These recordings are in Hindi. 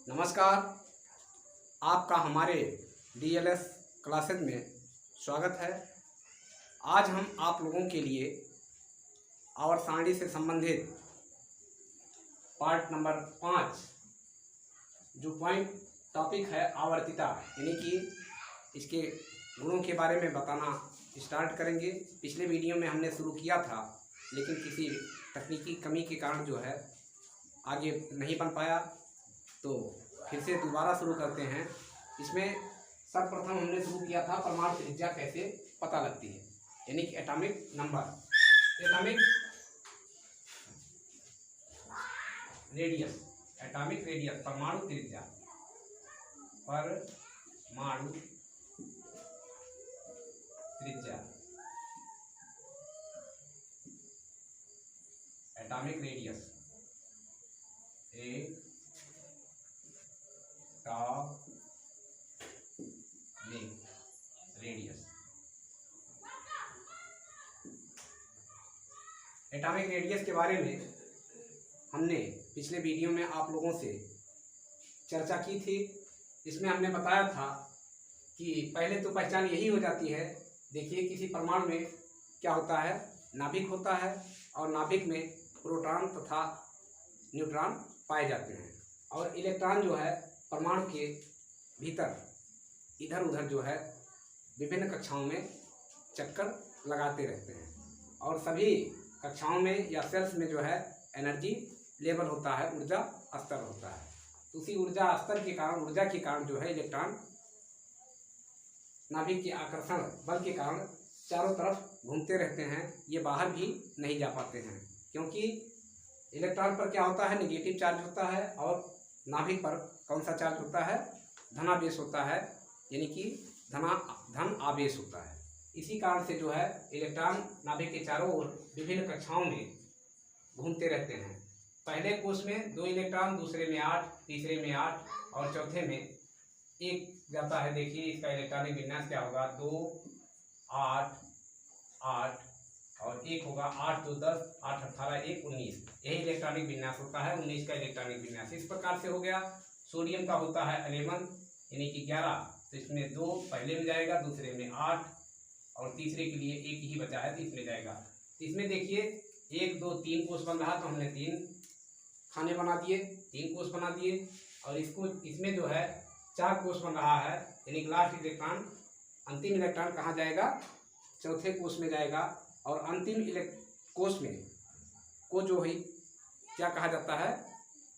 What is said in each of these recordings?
नमस्कार। आपका हमारे डीएलएस क्लासेज में स्वागत है। आज हम आप लोगों के लिए आवर्त सारणी से संबंधित पार्ट नंबर 5 जो पॉइंट टॉपिक है आवर्तिता, यानी कि इसके गुणों के बारे में बताना स्टार्ट करेंगे। पिछले वीडियो में हमने शुरू किया था, लेकिन किसी तकनीकी कमी के कारण जो है आगे नहीं बन पाया, तो फिर से दोबारा शुरू करते हैं। इसमें सर्वप्रथम हमने शुरू किया था परमाणु त्रिज्या कैसे पता लगती है, यानी कि atomic number, atomic radius, atomic radius परमाणु त्रिज्या, परमाणु त्रिज्या, atomic radius, radius. Atomic radius के बारे में हमने पिछले वीडियो में आप लोगों से चर्चा की थी। इसमें हमने बताया था कि पहले तो पहचान यही हो जाती है। देखिए, किसी परमाणु में क्या होता है, नाभिक होता है और नाभिक में प्रोटॉन तथा न्यूट्रॉन पाए जाते हैं, और इलेक्ट्रॉन जो है परमाणु के भीतर इधर उधर जो है विभिन्न कक्षाओं में चक्कर लगाते रहते हैं, और सभी कक्षाओं में या सेल्स में जो है एनर्जी लेवल होता है, ऊर्जा स्तर होता है। उसी ऊर्जा स्तर के कारण, ऊर्जा के कारण जो है इलेक्ट्रॉन नाभिक के आकर्षण बल के कारण चारों तरफ घूमते रहते हैं। ये बाहर भी नहीं जा पाते हैं, क्योंकि इलेक्ट्रॉन पर क्या होता है, नेगेटिव चार्ज होता है, और नाभिक पर कौन सा चार्ज होता है, धनावेश होता है, यानी कि धन आवेश होता है। इसी कारण से जो है इलेक्ट्रॉन नाभिक के चारों ओर विभिन्न कक्षाओं में घूमते रहते हैं। पहले कोष में 2 इलेक्ट्रॉन, दूसरे में 8, तीसरे में 8 और चौथे में 1 जाता है। देखिए इसका इलेक्ट्रॉनिक विन्यास क्या होगा, 2 8 8 और 1 होगा 8 2 10 8 18 1 19। यही इलेक्ट्रॉनिक विन्यास होता है, 19 का इलेक्ट्रॉनिक विन्यास इस प्रकार से हो गया। सोडियम का होता है 11, यानी कि 11, तो इसमें 2 पहले में जाएगा, दूसरे में 8 और तीसरे के लिए 1 ही बचा है तो इसमें जाएगा। तो इसमें देखिए 1 2 3 कोष बन रहा, तो हमने 3 खाने बना दिए, 3 कोष बना दिए, और इसमें जो है 4 कोष बन रहा है, यानी कि लास्ट इलेक्ट्रॉन, अंतिम इलेक्ट्रॉन कहाँ जाएगा, चौथे कोष में जाएगा। और अंतिम कोष में को जो है क्या कहा जाता है,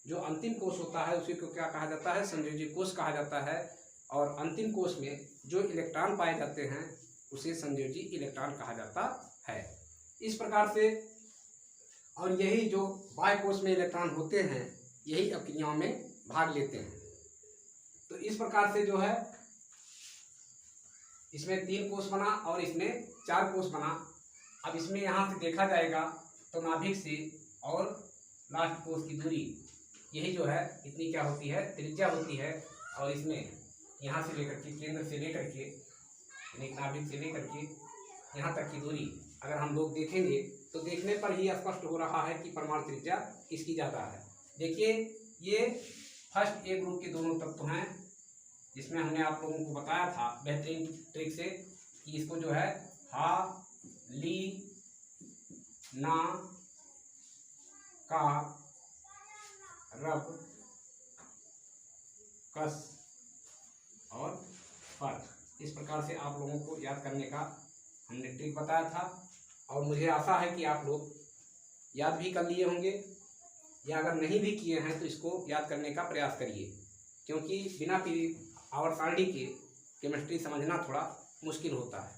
जो अंतिम कोष होता है उसी को क्या कहा जाता है, संयोजी कोष कहा जाता है। और अंतिम कोष में जो इलेक्ट्रॉन पाए जाते हैं उसे संयोजी इलेक्ट्रॉन कहा जाता है। इस प्रकार से, और यही जो बाह्य कोष में इलेक्ट्रॉन होते हैं यही अक्रियाओं में भाग लेते हैं। तो इस प्रकार से जो है इसमें 3 कोष बना और इसमें 4 कोष बना। अब इसमें यहाँ से देखा जाएगा तो नाभिक से और लास्ट कोष की दूरी, यही जो है इतनी क्या होती है, त्रिज्या होती है। और इसमें यहाँ से लेकर के, केंद्र से लेकर के, यानी नाभिक से लेकर के यहाँ तक की दूरी अगर हम लोग देखेंगे तो देखने पर ही स्पष्ट हो रहा है कि परमाणु त्रिज्या किसकी ज़्यादा है। देखिए, ये फर्स्ट ए ग्रुप के दोनों तत्व हैं, जिसमें हमने आप लोगों को बताया था बेहतरीन ट्रिक से कि इसको जो है ली ना का रब कस और फर्क, इस प्रकार से आप लोगों को याद करने का हमने ट्रिक बताया था। और मुझे आशा है कि आप लोग याद भी कर लिए होंगे, या अगर नहीं भी किए हैं तो इसको याद करने का प्रयास करिए, क्योंकि बिना आवर्त सारणी के केमिस्ट्री समझना थोड़ा मुश्किल होता है।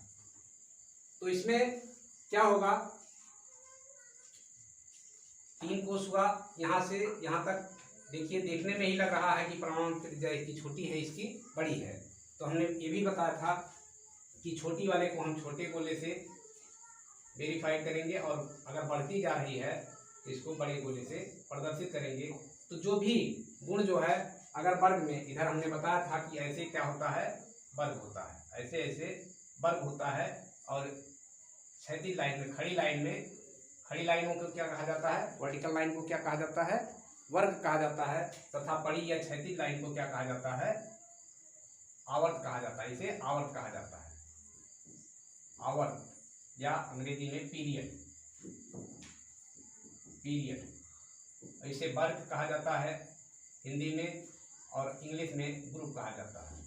तो इसमें क्या होगा, 3 कोष हुआ, यहाँ से यहाँ तक। देखिए, देखने में ही लग रहा है कि परमाणु त्रिज्या इसकी छोटी है, इसकी बड़ी है। तो हमने ये भी बताया था कि छोटी वाले को हम छोटे गोले से वेरीफाई करेंगे, और अगर बढ़ती जा रही है तो इसको बड़े गोले से प्रदर्शित करेंगे। तो जो भी गुण जो है, अगर वर्ग में, इधर हमने बताया था कि ऐसे क्या होता है, वर्ग होता है, ऐसे ऐसे वर्ग होता है। और क्षैतिज लाइन में, खड़ी लाइन में, खड़ी लाइनों को क्या कहा जाता है, वर्टिकल लाइन को क्या कहा जाता है, वर्ग कहा जाता है तथा बड़ी या क्षैतिज लाइन को क्या कहा जाता है, आवर्त कहा जाता है। इसे आवर्त कहा जाता है, आवर्त, या अंग्रेजी में पीरियड, पीरियड। इसे वर्ग कहा जाता है हिंदी में, और इंग्लिश में ग्रुप कहा जाता है।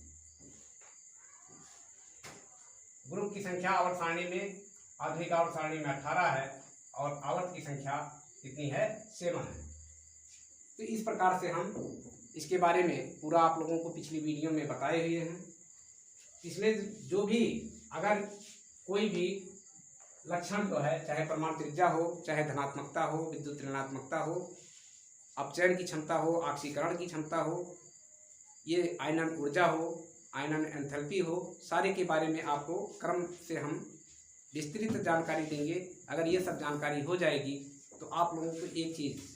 ग्रुप की संख्या आवर्त सारणी में, आधुनिक आवर्त सारणी में 18 है, और आवर्त की संख्या कितनी है, 7 है। तो इस प्रकार से हम इसके बारे में पूरा आप लोगों को पिछली वीडियो में बताए हुए हैं। इसमें जो भी अगर कोई भी लक्षण जो है, चाहे परमाणु त्रिज्या हो, चाहे धनात्मकता हो, विद्युत ऋणात्मकता हो, अपचयन की क्षमता हो, ऑक्सीकरण की क्षमता हो, ये आयनन ऊर्जा हो, आयनन एंथैल्पी हो, सारे के बारे में आपको क्रम से हम विस्तृत जानकारी देंगे। अगर ये सब जानकारी हो जाएगी तो आप लोगों को एक चीज़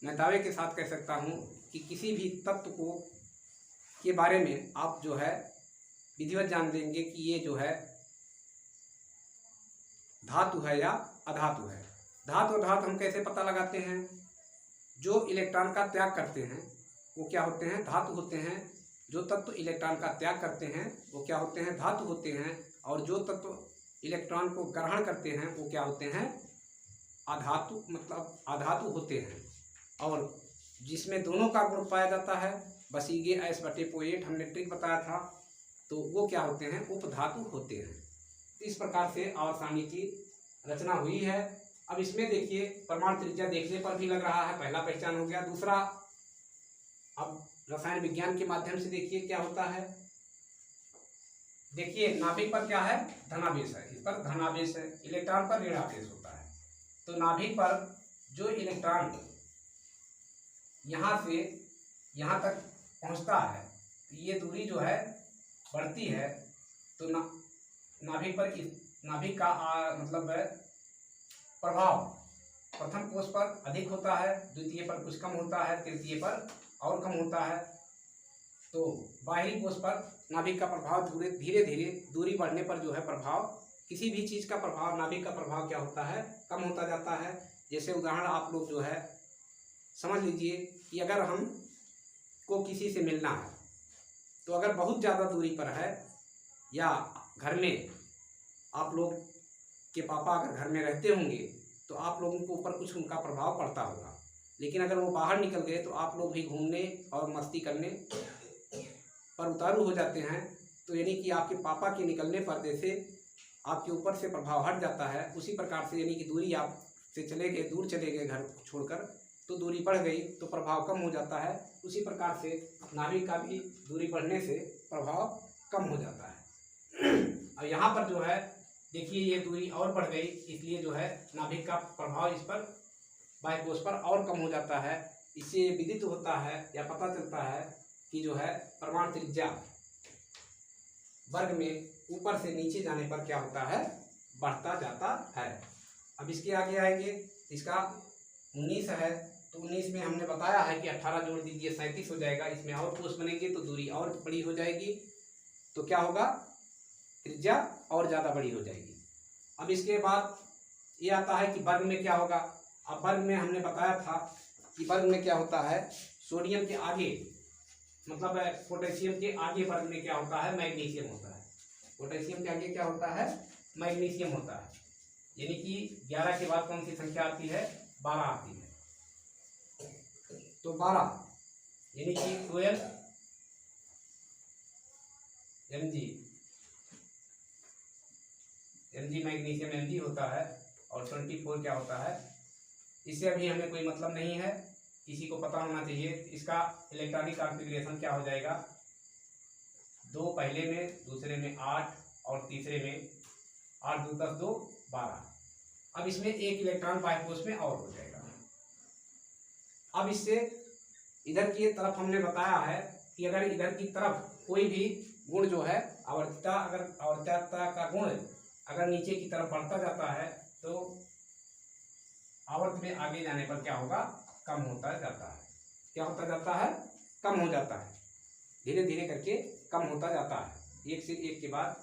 मैं दावे के साथ कह सकता हूँ कि किसी भी तत्व को के बारे में आप जो है विधिवत जान लेंगे कि ये जो है धातु है या अधातु है। धातु अधातु हम कैसे पता लगाते हैं, जो इलेक्ट्रॉन का त्याग करते हैं वो क्या होते हैं, धातु होते हैं। जो तत्व इलेक्ट्रॉन का त्याग करते हैं वो क्या होते हैं, धातु होते हैं। और जो तत्व इलेक्ट्रॉन को ग्रहण करते हैं वो क्या होते हैं, अधातु, मतलब अधातु होते हैं। और जिसमें दोनों का गुण पाया जाता है, बसीगे S/8 हमने ट्रिक बताया था, तो वो क्या होते हैं, उपधातु होते हैं। तो इस प्रकार से आवर्त सारणी की रचना हुई है। अब इसमें देखिए परमाणु त्रिज्या देखने पर भी लग रहा है, पहला पहचान हो गया। दूसरा, अब रसायन विज्ञान के माध्यम से देखिए क्या होता है। देखिए नाभिक पर क्या है, धनावेश है, इस पर धनावेश है, इलेक्ट्रॉन पर ऋणावेश होता है। तो नाभिक पर जो इलेक्ट्रॉन यहाँ से यहाँ तक पहुँचता है, ये दूरी जो है बढ़ती है। तो नाभिक पर नाभिक का मतलब है प्रभाव प्रथम कोष पर अधिक होता है, द्वितीय पर कुछ कम होता है, तृतीय पर और कम होता है। तो बाहरी कोष पर नाभिक का प्रभाव धीरे धीरे दूरी बढ़ने पर जो है प्रभाव, किसी भी चीज़ का प्रभाव, नाभिक का प्रभाव क्या होता है, कम होता जाता है। जैसे उदाहरण आप लोग जो है समझ लीजिए कि अगर हम को किसी से मिलना है, तो अगर बहुत ज़्यादा दूरी पर है, या घर में आप लोग के पापा अगर घर में रहते होंगे तो आप लोगों के ऊपर कुछ उनका प्रभाव पड़ता होगा। लेकिन अगर वो बाहर निकल गए तो आप लोग भी घूमने और मस्ती करने पर उतारू हो जाते हैं। तो यानी कि आपके पापा के निकलने पर जैसे आपके ऊपर से प्रभाव हट जाता है, उसी प्रकार से यानी कि दूरी आप से चले गए, दूर चले गए घर छोड़कर, तो दूरी बढ़ गई तो प्रभाव कम हो जाता है। उसी प्रकार से नाभिक का भी दूरी बढ़ने से प्रभाव कम हो जाता है। और यहाँ पर जो है देखिए ये दूरी और बढ़ गई, इसलिए जो है नाभिक का प्रभाव इस पर बाह्य कोष पर और कम हो जाता है। इससे विदित होता है या पता चलता है कि जो है परमाणु त्रिज्या वर्ग में ऊपर से नीचे जाने पर क्या होता है, बढ़ता जाता है। अब इसके आगे आएंगे, इसका 19 है, तो 19 में हमने बताया है कि 18 जोड़ दीजिए 37 हो जाएगा। इसमें और कोष बनेंगे तो दूरी और बड़ी हो जाएगी, तो क्या होगा, त्रिज्या और ज़्यादा बड़ी हो जाएगी। अब इसके बाद ये आता है कि वर्ग में क्या होगा। अब वर्ग में हमने बताया था कि वर्ग में क्या होता है, सोडियम के आगे मतलब पोटेशियम के आगे वर्ग में क्या होता है, मैग्नीशियम होता है। पोटेशियम के आगे क्या होता है, मैग्नीशियम होता है। यानी कि 11 के बाद कौन सी संख्या आती है, 12 आती है। तो 12 यानी कि 12 Mg मैग्नीशियम Mg होता है, और 24 क्या होता है। इससे अभी हमें कोई मतलब नहीं है, किसी को पता होना चाहिए। इसका इलेक्ट्रॉनिक कॉन्फ़िगरेशन क्या हो जाएगा, 2 पहले में, दूसरे में 8 और तीसरे में 8 2 10 2 12। अब इसमें एक इलेक्ट्रॉन बाह्य कोष में और हो जाएगा। अब इससे इधर की तरफ हमने बताया है कि अगर इधर की तरफ कोई भी गुण जो है आवर्तता, अगर आवर्तता का गुण अगर नीचे की तरफ बढ़ता जाता है तो आवर्त में आगे जाने पर क्या होगा, कम होता जाता है। क्या होता जाता है, कम हो जाता है, धीरे धीरे करके कम होता जाता है, एक से एक के बाद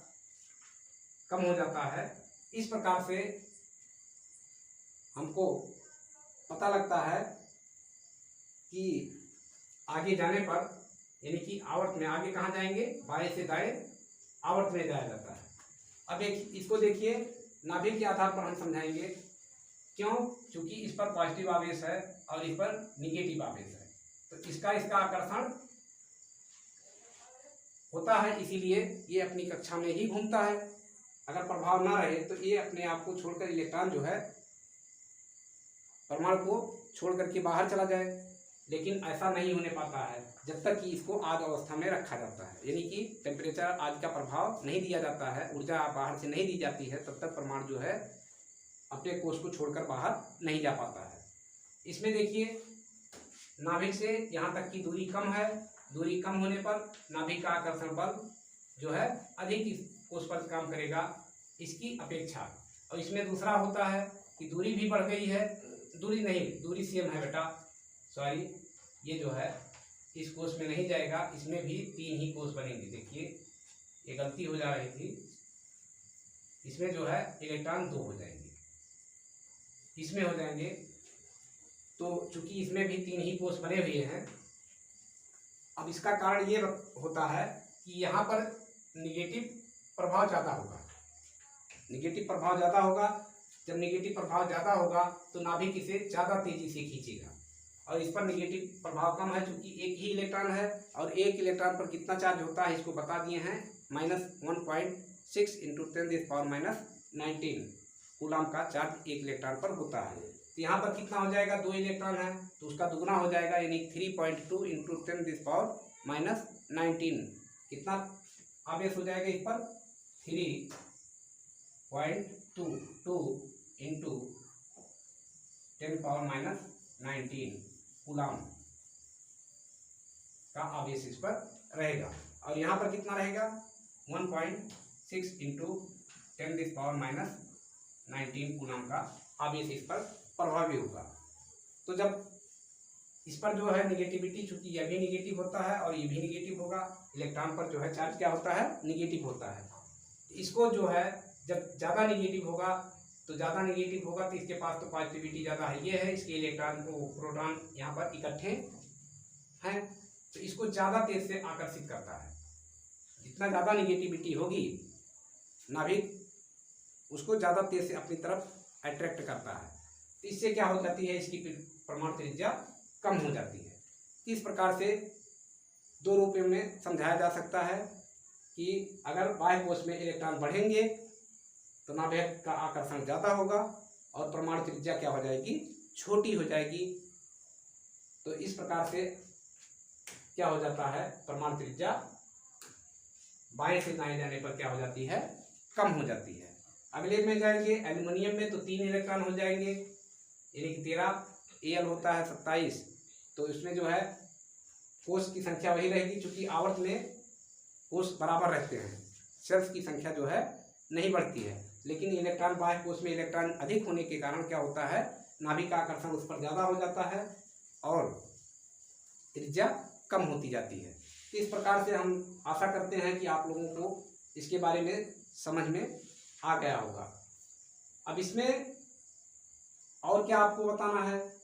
कम हो जाता है। इस प्रकार से हमको पता लगता है कि आगे जाने पर यानी कि आवर्त में आगे कहाँ जाएंगे, बाएं से दाएं आवर्त में जाया जाता है। अब एक इसको देखिए, नाभिक के आधार पर हम समझाएंगे क्यों, क्योंकि इस पर पॉजिटिव आवेश है और इस पर निगेटिव आवेश है, तो इसका आकर्षण होता है, इसीलिए ये अपनी कक्षा में ही घूमता है। अगर प्रभाव ना रहे तो ये अपने आप को छोड़कर, इलेक्ट्रॉन जो है परमाणु को छोड़ करके बाहर चला जाए, लेकिन ऐसा नहीं होने पाता है जब तक कि इसको आग अवस्था में रखा जाता है, यानी कि टेम्परेचर आदि का प्रभाव नहीं दिया जाता है, ऊर्जा बाहर से नहीं दी जाती है, तब तक परमाणु जो है अपने कोष को छोड़कर बाहर नहीं जा पाता है। इसमें देखिए, नाभिक से यहाँ तक की दूरी कम है, दूरी कम होने पर नाभिक का आकर्षण बल जो है अधिक इस कोष पर काम करेगा इसकी अपेक्षा। और इसमें दूसरा होता है कि दूरी भी बढ़ गई है, दूरी नहीं, दूरी सेम है बेटा, सॉरी, ये जो है इस कोष में नहीं जाएगा, इसमें भी 3 ही कोष बनेंगे। देखिए ये गलती हो जा रही थी, इसमें जो है इलेक्ट्रॉन 2 हो जाएंगे, इसमें हो जाएंगे, तो चूंकि इसमें भी 3 ही कोष बने हुए हैं। अब इसका कारण ये होता है कि यहाँ पर निगेटिव प्रभाव ज़्यादा होगा, निगेटिव प्रभाव ज़्यादा होगा। जब निगेटिव प्रभाव ज़्यादा होगा तो नाभिक इसे ज़्यादा तेजी से खींचेगा, और इस पर निगेटिव प्रभाव कम है, क्योंकि एक ही इलेक्ट्रॉन है, और एक इलेक्ट्रॉन पर कितना चार्ज होता है इसको बता दिए हैं, -1.6 × 10⁻19 कूलम का चार्ज एक इलेक्ट्रॉन पर होता है। तो यहाँ पर कितना हो जाएगा, 2 इलेक्ट्रॉन है तो उसका दुगना हो जाएगा, यानी 3.2 × 10⁻19 कितना आवेश हो जाएगा इस पर, 3.22 × 10⁻19 कूलम का आवेश इस पर रहेगा। और यहाँ पर कितना रहेगा, 1.6 × 10⁻19 कूलम का आवेश इस पर प्रभावी होगा। तो जब इस पर जो है निगेटिविटी, चूंकि यह भी निगेटिव होता है और ये भी निगेटिव होगा, इलेक्ट्रॉन पर जो है चार्ज क्या होता है, निगेटिव होता है। इसको जो है जब ज़्यादा निगेटिव होगा तो इसके पास तो पॉजिटिविटी ज़्यादा है, ये है, इसके इलेक्ट्रॉन को प्रोटॉन यहाँ पर इकट्ठे हैं, तो इसको ज़्यादा तेज से आकर्षित करता है। जितना ज़्यादा निगेटिविटी होगी नाभिक उसको ज़्यादा तेज से अपनी तरफ अट्रैक्ट करता है, तो इससे क्या हो जाती है, इसकी परमाणु त्रिज्या कम हो जाती है। इस प्रकार से 2 रूपों में समझाया जा सकता है कि अगर बाह्य कोश में इलेक्ट्रॉन बढ़ेंगे तो नाभिक का आकर्षण ज़्यादा होगा और परमाणु त्रिज्या क्या हो जाएगी, छोटी हो जाएगी। तो इस प्रकार से क्या हो जाता है, परमाणु त्रिज्या बाएं से दाएं जाने पर क्या हो जाती है, कम हो जाती है। अगले में जाएंगे एल्युमिनियम में, तो 3 इलेक्ट्रॉन हो जाएंगे, यानी कि 13, Al होता है 27, तो इसमें जो है कोष की संख्या वही रहेगी, चूंकि आवर्त में कोष बराबर रहते हैं, शेल्स की संख्या जो है नहीं बढ़ती है। लेकिन इलेक्ट्रॉन बाह्य कोष में इलेक्ट्रॉन अधिक होने के कारण क्या होता है, नाभिक का आकर्षण उस पर ज़्यादा हो जाता है और त्रिज्या कम होती जाती है। इस प्रकार से हम आशा करते हैं कि आप लोगों को इसके बारे में समझ में आ गया होगा। अब इसमें और क्या आपको बताना है,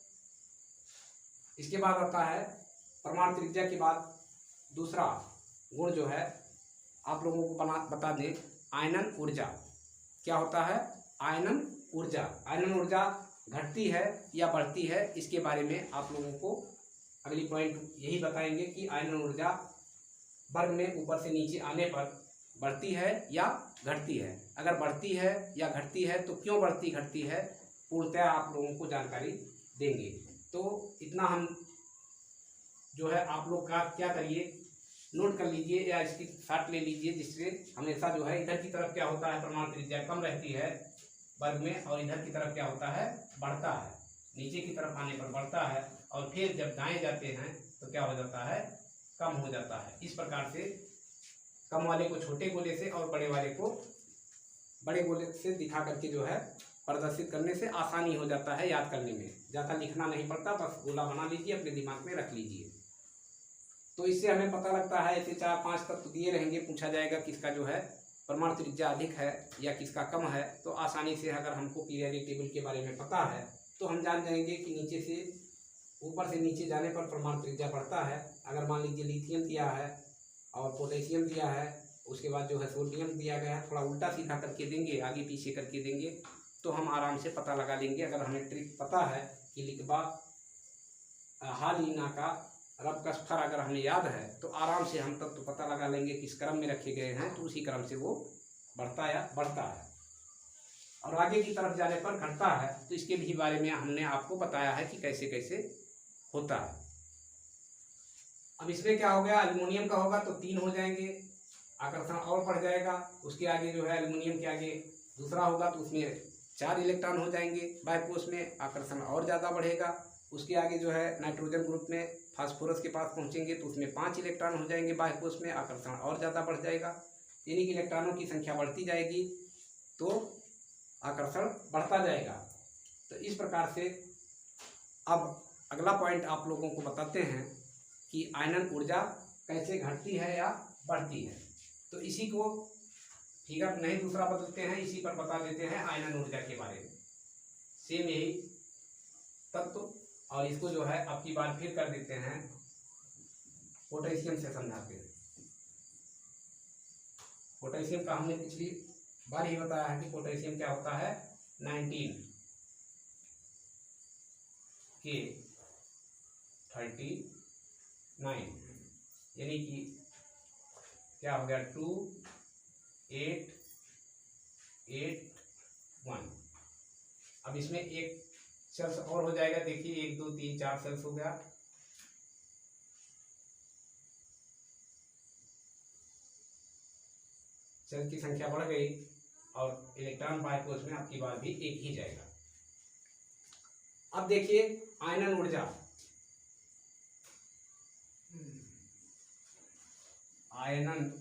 इसके बाद आता है परमाणु त्रिज्या के बाद दूसरा गुण जो है आप लोगों को बता दें, आयनन ऊर्जा। क्या होता है, आयनन ऊर्जा। आयनन ऊर्जा घटती है या बढ़ती है, इसके बारे में आप लोगों को अगली पॉइंट यही बताएंगे कि आयनन ऊर्जा वर्ग में ऊपर से नीचे आने पर बढ़ती है या घटती है। अगर बढ़ती है या घटती है तो क्यों बढ़ती घटती है, पूर्णतः आप लोगों को जानकारी देंगे। तो इतना हम जो है आप लोग का क्या करिए, नोट कर लीजिए या इसकी शॉर्ट ले लीजिए, जिससे हमेशा जो है इधर की तरफ क्या होता है, परमाणु त्रिज्या कम रहती है वर्ग में, और इधर की तरफ क्या होता है, बढ़ता है, नीचे की तरफ आने पर बढ़ता है, और फिर जब दाएं जाते हैं तो क्या हो जाता है, कम हो जाता है। इस प्रकार से कम वाले को छोटे गोले से और बड़े वाले को बड़े गोले से दिखा करके जो है प्रदर्शित करने से आसानी हो जाता है, याद करने में ज़्यादा लिखना नहीं पड़ता, बस गोला बना लीजिए, अपने दिमाग में रख लीजिए। तो इससे हमें पता लगता है, ऐसे 4-5 तत्व दिए रहेंगे, पूछा जाएगा किसका जो है परमाणु त्रिज्या अधिक है या किसका कम है, तो आसानी से अगर हमको पीरियोडिक टेबल के बारे में पता है तो हम जान जाएंगे कि नीचे से ऊपर से नीचे जाने पर परमाणु त्रिज्या बढ़ता है। अगर मान लीजिए लिथियम दिया है और पोटेशियम दिया है, उसके बाद जो है सोडियम दिया गया है, थोड़ा उल्टा सीधा करके देंगे, आगे पीछे करके देंगे, तो हम आराम से पता लगा लेंगे। अगर हमें ट्रिक पता है कि लिखबा हालिना का रब का स्तर अगर हमें याद है तो आराम से हम तब तो पता लगा लेंगे किस क्रम में रखे गए हैं, तो उसी क्रम से वो बढ़ता है और आगे की तरफ जाने पर घटता है। तो इसके भी बारे में हमने आपको बताया है कि कैसे कैसे होता है। अब इसमें क्या हो गया, एल्युमिनियम का होगा तो 3 हो जाएंगे, आकर्षण और बढ़ जाएगा। उसके आगे जो है एल्युमिनियम के आगे दूसरा होगा तो उसमें 4 इलेक्ट्रॉन हो जाएंगे बाह्यकोश में, आकर्षण और ज़्यादा बढ़ेगा। उसके आगे जो है नाइट्रोजन ग्रुप में फास्फोरस के पास पहुंचेंगे तो उसमें 5 इलेक्ट्रॉन हो जाएंगे बाह्यकोश में, आकर्षण और ज़्यादा बढ़ जाएगा। यानी कि इलेक्ट्रॉनों की संख्या बढ़ती जाएगी तो आकर्षण बढ़ता जाएगा। तो इस प्रकार से अब अगला पॉइंट आप लोगों को बताते हैं कि आयनन ऊर्जा कैसे घटती है या बढ़ती है। तो इसी को फिगर नहीं दूसरा बदलते हैं, इसी पर बता देते हैं आयनन ऊर्जा के बारे में, सेम यही तत्व। और इसको जो है अब की बार फिर कर देते हैं, पोटेशियम से समझाते हैं। पोटेशियम का हमने पिछली बार ही बताया है कि पोटेशियम क्या होता है, 19 के 39, यानी कि क्या हो गया 2 8 8 1। अब इसमें एक सेल्स और हो जाएगा, देखिए 1 2 3 4 सेल्स हो गया। सेल की संख्या बढ़ गई और इलेक्ट्रॉन बाह्यकोश में आपकी बार भी एक ही जाएगा। अब देखिए आयनन ऊर्जा, आयनन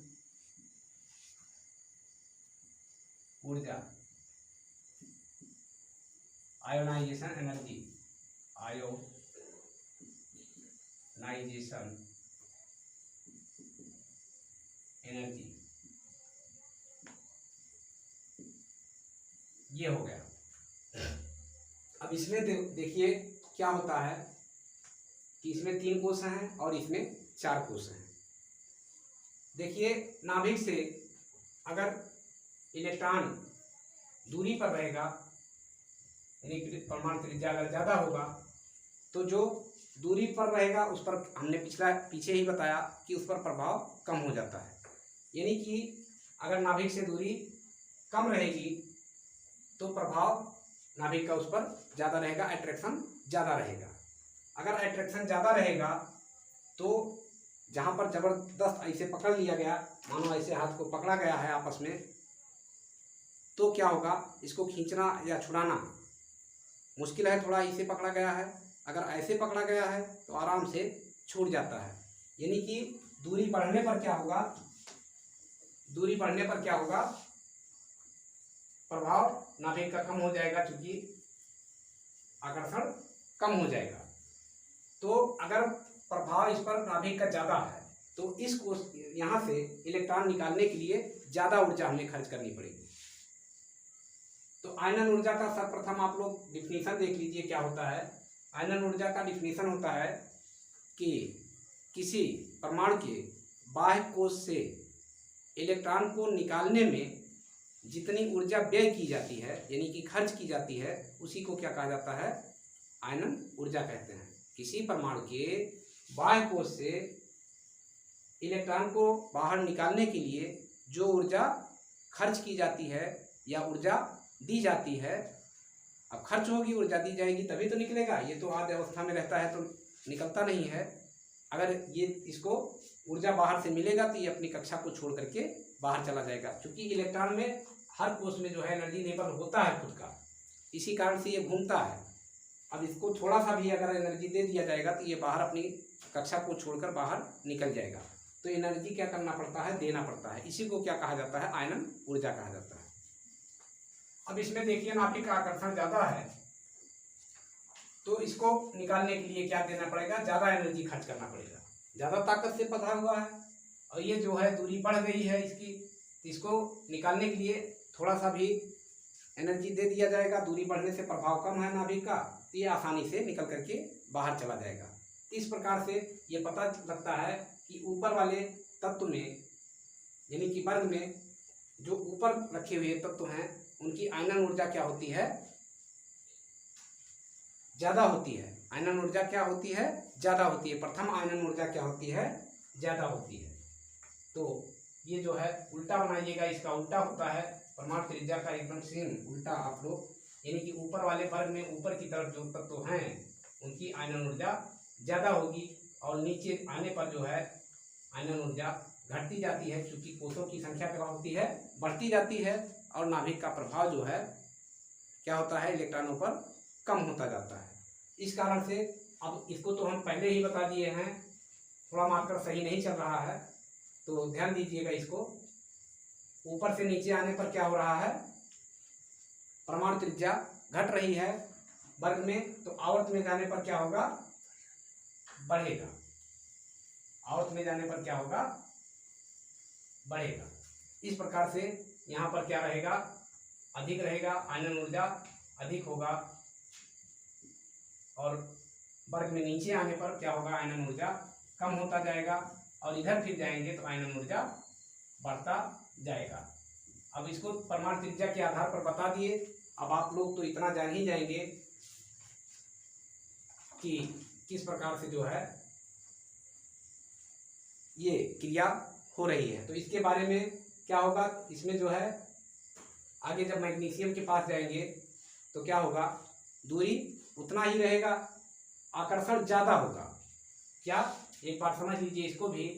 ऊर्जा, आयोनाइजेशन एनर्जी, आयोनाइजेशन एनर्जी, ये हो गया। अब इसमें देखिए क्या होता है कि इसमें 3 कोश हैं और इसमें 4 कोश हैं। देखिए नाभिक से अगर इलेक्ट्रॉन दूरी पर रहेगा, यानी परमाणु त्रिज्या अगर ज़्यादा होगा, तो जो दूरी पर रहेगा उस पर हमने पीछे ही बताया कि उस पर प्रभाव कम हो जाता है। यानी कि अगर नाभिक से दूरी कम रहेगी तो प्रभाव नाभिक का उस पर ज़्यादा रहेगा, अट्रैक्शन ज़्यादा रहेगा। अगर अट्रैक्शन ज़्यादा रहेगा तो जहाँ पर जबरदस्त ऐसे पकड़ लिया गया, मानो ऐसे हाथ को पकड़ा गया है आपस में, तो क्या होगा, इसको खींचना या छुड़ाना मुश्किल है, थोड़ा ऐसे पकड़ा गया है। अगर ऐसे पकड़ा गया है तो आराम से छूट जाता है। यानी कि दूरी बढ़ने पर क्या होगा, दूरी बढ़ने पर क्या होगा, प्रभाव नाभिक का कम हो जाएगा, क्योंकि आकर्षण कम हो जाएगा। तो अगर प्रभाव इस पर नाभिक का ज़्यादा है तो इसको यहाँ से इलेक्ट्रॉन निकालने के लिए ज़्यादा ऊर्जा हमें खर्च करनी पड़ेगी। तो आयनन ऊर्जा का सर्वप्रथम आप लोग डिफिनीशन देख लीजिए क्या होता है। आयनन ऊर्जा का डिफिनीशन होता है कि किसी परमाणु के बाह्य कोश से इलेक्ट्रॉन को निकालने में जितनी ऊर्जा व्यय की जाती है, यानी कि खर्च की जाती है, उसी को क्या कहा जाता है, आयनन ऊर्जा कहते हैं। किसी परमाणु के बाह्य कोश से इलेक्ट्रॉन को बाहर निकालने के लिए जो ऊर्जा खर्च की जाती है या ऊर्जा दी जाती है, अब खर्च होगी, ऊर्जा दी जाएगी तभी तो निकलेगा। ये तो आद्य अवस्था में रहता है तो निकलता नहीं है। अगर ये इसको ऊर्जा बाहर से मिलेगा तो ये अपनी कक्षा को छोड़ करके बाहर चला जाएगा, क्योंकि इलेक्ट्रॉन में हर कोश में जो है एनर्जी लेवल होता है खुद का, इसी कारण से ये घूमता है। अब इसको थोड़ा सा भी अगर एनर्जी दे दिया जाएगा तो ये बाहर अपनी कक्षा को छोड़कर बाहर निकल जाएगा। तो एनर्जी क्या करना पड़ता है, देना पड़ता है। इसी को क्या कहा जाता है, आयनन ऊर्जा कहा जाता है। अब इसमें देखिए नाभिक का आकर्षण ज़्यादा है तो इसको निकालने के लिए क्या देना पड़ेगा, ज़्यादा एनर्जी खर्च करना पड़ेगा, ज़्यादा ताकत से पकड़ा हुआ है और ये जो है दूरी बढ़ गई है इसकी, इसको निकालने के लिए थोड़ा सा भी एनर्जी दे दिया जाएगा। दूरी बढ़ने से प्रभाव कम है नाभिक का, तो ये आसानी से निकल करके बाहर चला जाएगा। इस प्रकार से ये पता लगता है कि ऊपर वाले तत्व में, यानी कि वर्ग में जो ऊपर रखे हुए तत्व हैं उनकी आयनन ऊर्जा क्या होती है, ज़्यादा होती है। आयनन ऊर्जा क्या होती है, ज़्यादा होती है। प्रथम आयनन ऊर्जा क्या होती है, ज़्यादा होती है। तो ये जो है उल्टा बनाइएगा, इसका उल्टा होता है परमाणु त्रिज्या का एकदम सेम उल्टा आप लोग, यानी कि ऊपर वाले वर्ग में ऊपर की तरफ जो तत्व हैं उनकी आयनन ऊर्जा ज़्यादा होगी और नीचे आने पर जो है आयनन ऊर्जा घटती जाती है, क्योंकि कोषों की संख्या क्या होती है, बढ़ती जाती है और नाभिक का प्रभाव जो है क्या होता है, इलेक्ट्रॉनों पर कम होता जाता है। इस कारण से अब इसको तो हम पहले ही बता दिए हैं, थोड़ा मार्कर सही नहीं चल रहा है तो ध्यान दीजिएगा इसको। ऊपर से नीचे आने पर क्या हो रहा है, परमाणु त्रिज्या घट रही है वर्ग में, तो आवर्त में जाने पर क्या होगा, बढ़ेगा। आवर्त में जाने पर क्या होगा, बढ़ेगा। इस प्रकार से यहाँ पर क्या रहेगा, अधिक रहेगा, आयनन ऊर्जा अधिक होगा और वर्ग में नीचे आने पर क्या होगा, आयनन ऊर्जा कम होता जाएगा और इधर फिर जाएंगे तो आयनन ऊर्जा बढ़ता जाएगा। अब इसको परमाणु त्रिज्या के आधार पर बता दिए। अब आप लोग तो इतना जान ही जाएंगे कि किस प्रकार से जो है ये क्रिया हो रही है। तो इसके बारे में क्या होगा, इसमें जो है आगे जब मैग्नीशियम के पास जाएंगे तो क्या होगा, दूरी उतना ही रहेगा, आकर्षण ज़्यादा होगा। क्या, एक बार समझ लीजिए इसको भी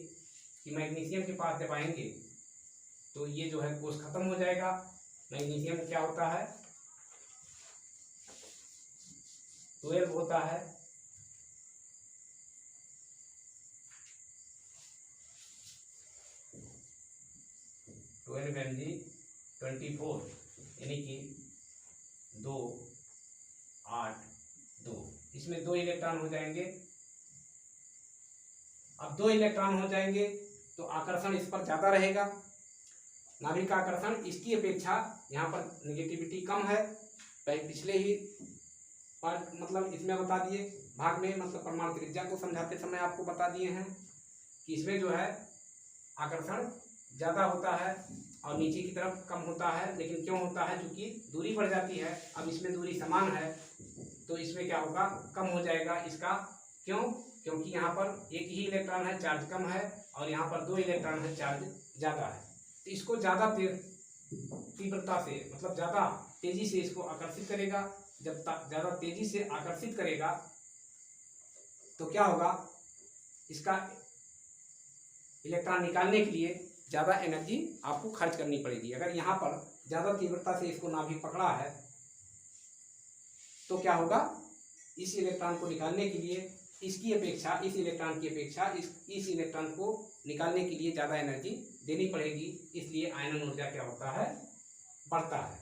कि मैग्नीशियम के पास जब आएंगे तो ये जो है कोष खत्म हो जाएगा। मैग्नीशियम क्या होता है, 12 होता है, Mg24, यानी कि 2, 8, 2, इसमें 2 इलेक्ट्रॉन हो जाएंगे। अब 2 इलेक्ट्रॉन हो जाएंगे तो आकर्षण इस पर ज़्यादा रहेगा, नाभिक का आकर्षण इसकी अपेक्षा यहाँ पर नेगेटिविटी कम है। पिछले ही पार्ट मतलब इसमें बता दिए भाग में, मतलब परमाणु त्रिज्या को समझाते समय आपको बता दिए हैं कि इसमें जो है आकर्षण ज़्यादा होता है और नीचे की तरफ कम होता है। लेकिन क्यों होता है, क्योंकि दूरी बढ़ जाती है। अब इसमें दूरी समान है तो इसमें क्या होगा, कम हो जाएगा इसका। क्यों, क्योंकि यहाँ पर एक ही इलेक्ट्रॉन है, चार्ज कम है, और यहाँ पर 2 इलेक्ट्रॉन है, चार्ज ज़्यादा है। तो इसको ज़्यादा तीव्रता से, मतलब ज़्यादा तेज़ी से इसको आकर्षित करेगा। जब ज़्यादा तेज़ी से आकर्षित करेगा तो क्या होगा, इसका इलेक्ट्रॉन निकालने के लिए ज़्यादा एनर्जी आपको खर्च करनी पड़ेगी। अगर यहाँ पर ज़्यादा तीव्रता से इसको नाभिक पकड़ा है तो क्या होगा, इस इलेक्ट्रॉन को निकालने के लिए इसकी अपेक्षा, इस इलेक्ट्रॉन की अपेक्षा इस इलेक्ट्रॉन को निकालने के लिए ज़्यादा एनर्जी देनी पड़ेगी। इसलिए आयनन ऊर्जा क्या होता है, बढ़ता है।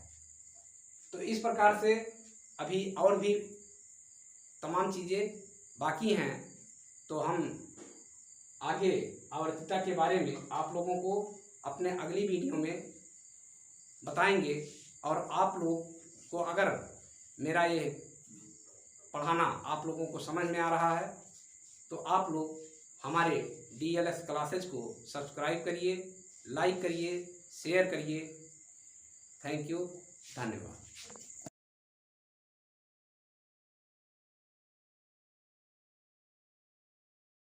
तो इस प्रकार से अभी और भी तमाम चीज़ें बाकी हैं, तो हम आगे आवर्तता के बारे में आप लोगों को अपने अगली वीडियो में बताएंगे। और आप लोग को अगर मेरा ये पढ़ाना आप लोगों को समझ में आ रहा है तो आप लोग हमारे DLS क्लासेज को सब्सक्राइब करिए, लाइक करिए, शेयर करिए। थैंक यू, धन्यवाद।